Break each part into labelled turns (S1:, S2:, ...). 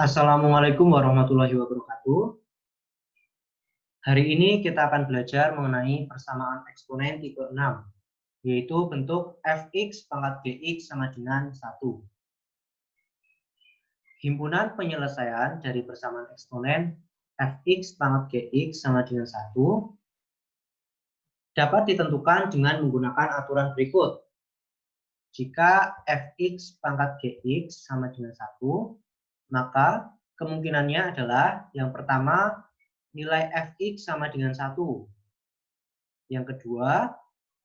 S1: Assalamualaikum warahmatullahi wabarakatuh. Hari ini kita akan belajar mengenai persamaan eksponen tipe 6, yaitu bentuk fx pangkat gx sama dengan 1. Himpunan penyelesaian dari persamaan eksponen fx pangkat gx sama dengan 1 dapat ditentukan dengan menggunakan aturan berikut. Jika fx pangkat gx sama dengan 1, maka kemungkinannya adalah yang pertama, nilai fx sama dengan 1. Yang kedua,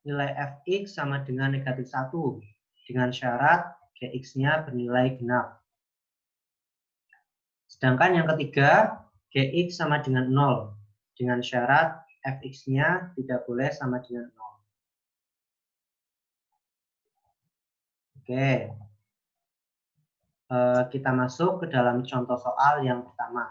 S1: nilai fx sama dengan negatif 1 dengan syarat gx-nya bernilai genap. Sedangkan yang ketiga, gx sama dengan 0 dengan syarat fx-nya tidak boleh sama dengan 0. Oke. Kita masuk ke dalam contoh soal yang pertama.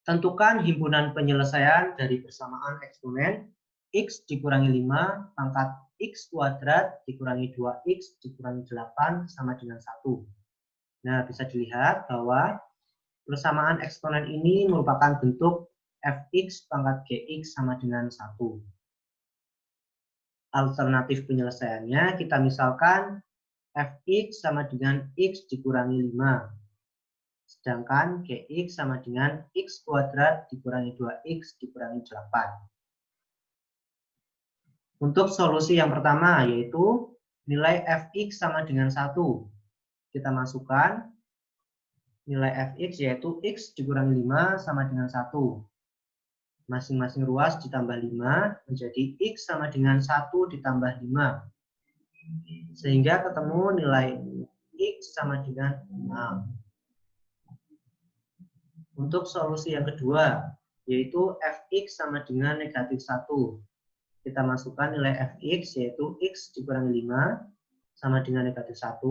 S1: Tentukan himpunan penyelesaian dari persamaan eksponen x dikurangi 5 pangkat x kuadrat dikurangi 2x dikurangi 8 sama dengan 1. Nah, bisa dilihat bahwa persamaan eksponen ini merupakan bentuk fx pangkat gx sama dengan 1. Alternatif penyelesaiannya kita misalkan fx sama dengan x dikurangi 5. Sedangkan gx sama dengan x kuadrat dikurangi 2x dikurangi 8. Untuk solusi yang pertama yaitu nilai fx sama dengan 1. Kita masukkan nilai fx yaitu x dikurangi 5 sama dengan 1. Masing-masing ruas ditambah 5 menjadi x sama dengan 1 ditambah 5. Sehingga ketemu nilai x sama dengan 6. Untuk solusi yang kedua, yaitu fx sama dengan negatif 1. Kita masukkan nilai fx, yaitu x dikurangi 5, sama dengan negatif 1.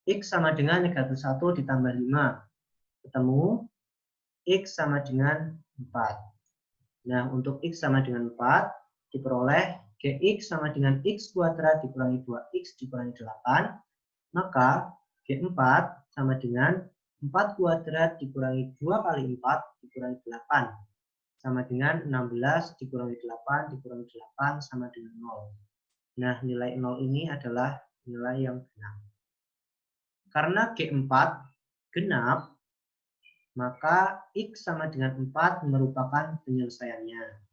S1: X sama dengan negatif 1 ditambah 5. Ketemu x sama dengan 4. Nah, untuk x sama dengan 4, diperoleh gx sama dengan x kuadrat dikurangi 2x dikurangi 8. Maka g4 sama dengan 4 kuadrat dikurangi 2 kali 4 dikurangi 8. Sama dengan 16 dikurangi 8 dikurangi 8 sama dengan 0. Nah, nilai 0 ini adalah nilai yang genap. Karena G4 genap, maka X sama dengan 4 merupakan penyelesaiannya.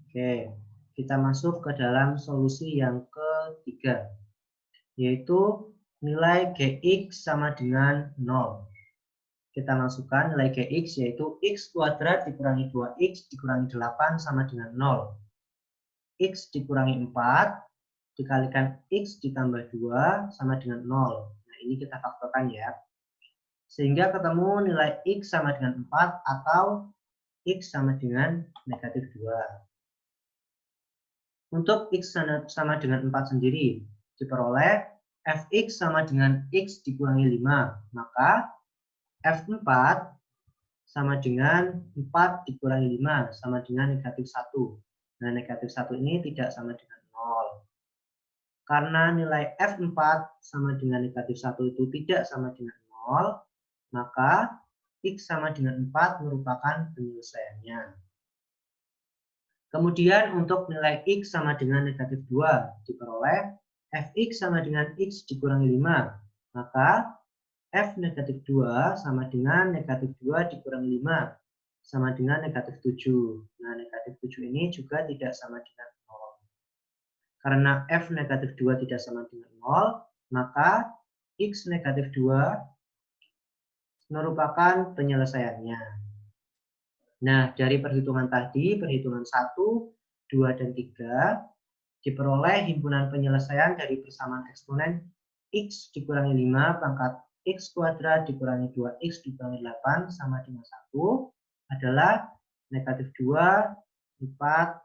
S1: Oke, kita masuk ke dalam solusi yang ketiga, yaitu nilai gx sama dengan 0. Kita masukkan nilai gx yaitu x kuadrat dikurangi 2x dikurangi 8 sama dengan 0. X dikurangi 4 dikalikan x ditambah 2 sama dengan 0. Nah, ini kita faktorkan ya. Sehingga ketemu nilai x sama dengan 4 atau x sama dengan negatif 2. Untuk x sama dengan 4 sendiri, diperoleh fx sama dengan x dikurangi 5. Maka f4 sama dengan 4 dikurangi 5 sama dengan negatif 1. Nah, negatif 1 ini tidak sama dengan 0. Karena nilai f4 sama dengan negatif 1 itu tidak sama dengan 0, maka x sama dengan 4 merupakan penyelesaiannya. Kemudian untuk nilai x sama dengan negatif 2 diperoleh fx sama dengan x dikurangi 5. Maka f negatif 2 sama dengan negatif 2 dikurangi 5 sama dengan negatif 7. Nah, negatif 7 ini juga tidak sama dengan 0. Karena f negatif 2 tidak sama dengan 0, maka x negatif 2 merupakan penyelesaiannya. Nah, dari perhitungan tadi, perhitungan 1, 2, dan 3, diperoleh himpunan penyelesaian dari persamaan eksponen x dikurangi 5 pangkat x kuadrat dikurangi 2x dikurangi 8 sama dengan 1 adalah negatif 2, 4,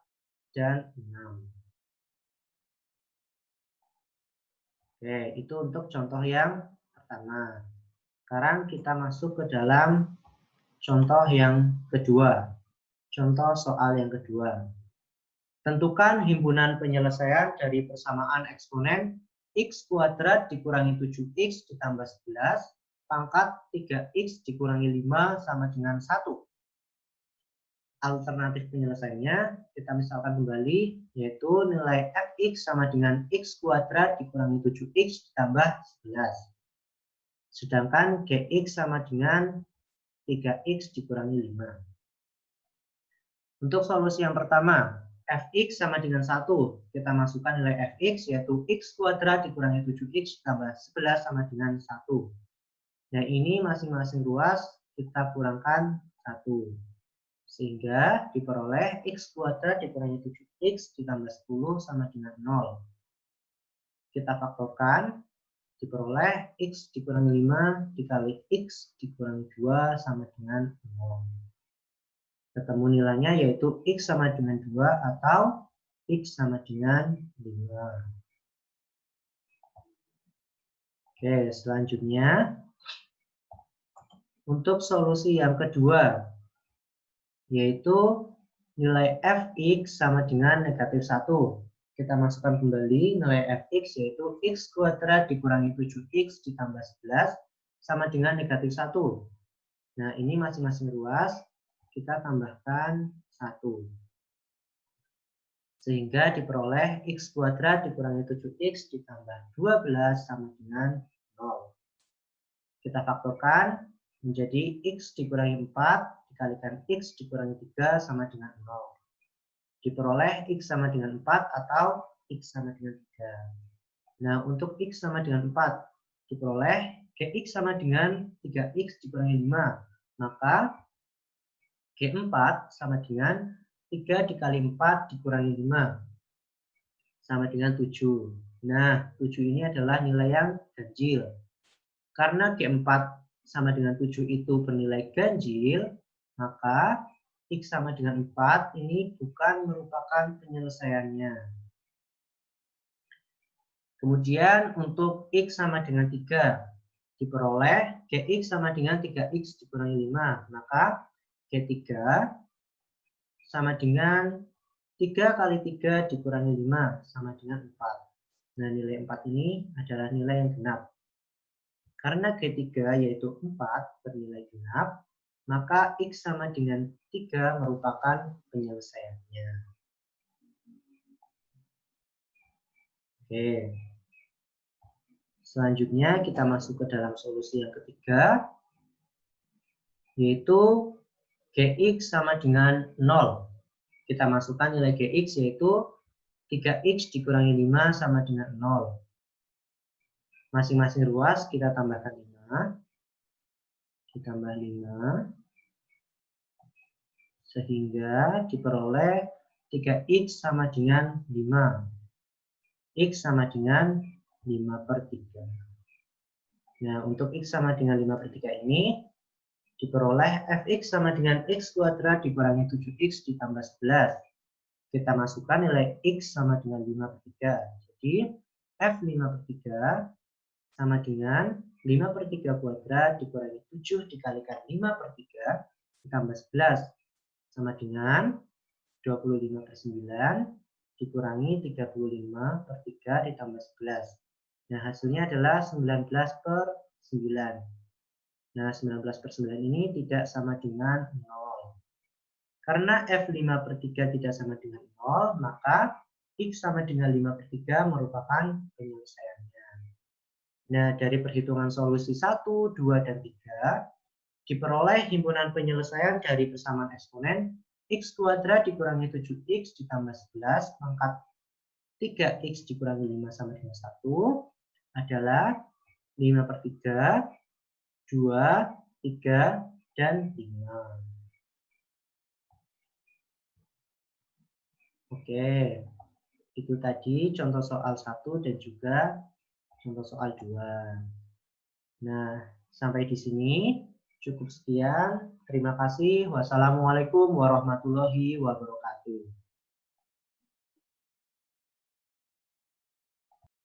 S1: dan 6. Oke, itu untuk contoh yang pertama. Sekarang kita masuk ke dalam contoh yang kedua. Contoh soal yang kedua. Tentukan himpunan penyelesaian dari persamaan eksponen X kuadrat dikurangi 7X ditambah 11 pangkat 3X dikurangi 5 sama dengan 1. Alternatif penyelesaiannya, kita misalkan kembali, yaitu nilai fx sama dengan x kuadrat dikurangi 7x ditambah 11. Sedangkan gx sama dengan 3x dikurangi 5. Untuk solusi yang pertama, fx sama dengan 1. Kita masukkan nilai fx, yaitu x kuadrat dikurangi 7x ditambah 11 sama dengan 1. Nah, ini masing-masing ruas kita kurangkan 1. Sehingga diperoleh x kuadrat dikurangi 7x ditambah 10 sama dengan 0. Kita faktorkan, diperoleh x dikurangi 5 dikali x dikurangi 2 sama dengan 0. Ketemu nilainya yaitu x sama dengan 2 atau x sama dengan 5. Oke, selanjutnya untuk solusi yang kedua, yaitu nilai fx sama dengan negatif 1. Kita masukkan kembali nilai fx, yaitu x kuadrat dikurangi 7x ditambah 11 sama dengan negatif 1. Nah, ini masing-masing ruas kita tambahkan 1. Sehingga diperoleh x kuadrat dikurangi 7x ditambah 12 sama dengan 0. Kita faktorkan menjadi x dikurangi 4 dikalikan x dikurangi 3 sama dengan 0. Diperoleh x sama dengan 4 atau x sama dengan 3. Nah, untuk x sama dengan 4 diperoleh gx sama dengan 3x dikurangi 5. Maka g4 sama dengan 3 dikali 4 dikurangi 5 sama dengan 7. Nah, 7 ini adalah nilai yang ganjil. Karena g4 sama dengan 7 itu bernilai ganjil, maka x sama dengan 4 ini bukan merupakan penyelesaiannya. Kemudian untuk x sama dengan 3 diperoleh gx sama dengan 3x dikurangi 5. Maka g3 sama dengan 3 kali 3 dikurangi 5 sama dengan 4. Nah, nilai 4 ini adalah nilai yang genap. Karena G3 yaitu 4 bernilai genap, maka X sama dengan 3 merupakan penyelesaiannya. Oke. Selanjutnya kita masuk ke dalam solusi yang ketiga, yaitu Gx sama dengan 0. Kita masukkan nilai Gx yaitu 3x dikurangi 5 sama dengan 0. Masing-masing ruas kita tambahkan 5. Ditambah 5. Sehingga diperoleh 3x sama dengan 5. X sama dengan 5/3. Nah, untuk X sama dengan 5/3 ini diperoleh fx sama dengan x kuadrat dikurangi 7x ditambah 11. Kita masukkan nilai x sama dengan 5/3. Jadi f5/3 sama dengan 5/3 kuadrat dikurangi 7 dikalikan 5/3 ditambah 11 sama dengan 25/9 dikurangi 35/3 ditambah 11. Nah, hasilnya adalah 19/9. Nah, 19/9 ini tidak sama dengan 0. Karena F5/3 tidak sama dengan 0, maka X sama dengan 5/3 merupakan penyelesaiannya. Nah, dari perhitungan solusi 1, 2, dan 3, diperoleh himpunan penyelesaian dari persamaan eksponen x kuadrat dikurangi 7x ditambah 11 pangkat 3x dikurangi 5 sama dengan 1 adalah 5/3, 2, 3, dan 5. Oke, itu tadi contoh soal 1 dan juga contoh soal 2. Nah, sampai di sini cukup sekian. Terima kasih. Wassalamualaikum warahmatullahi wabarakatuh.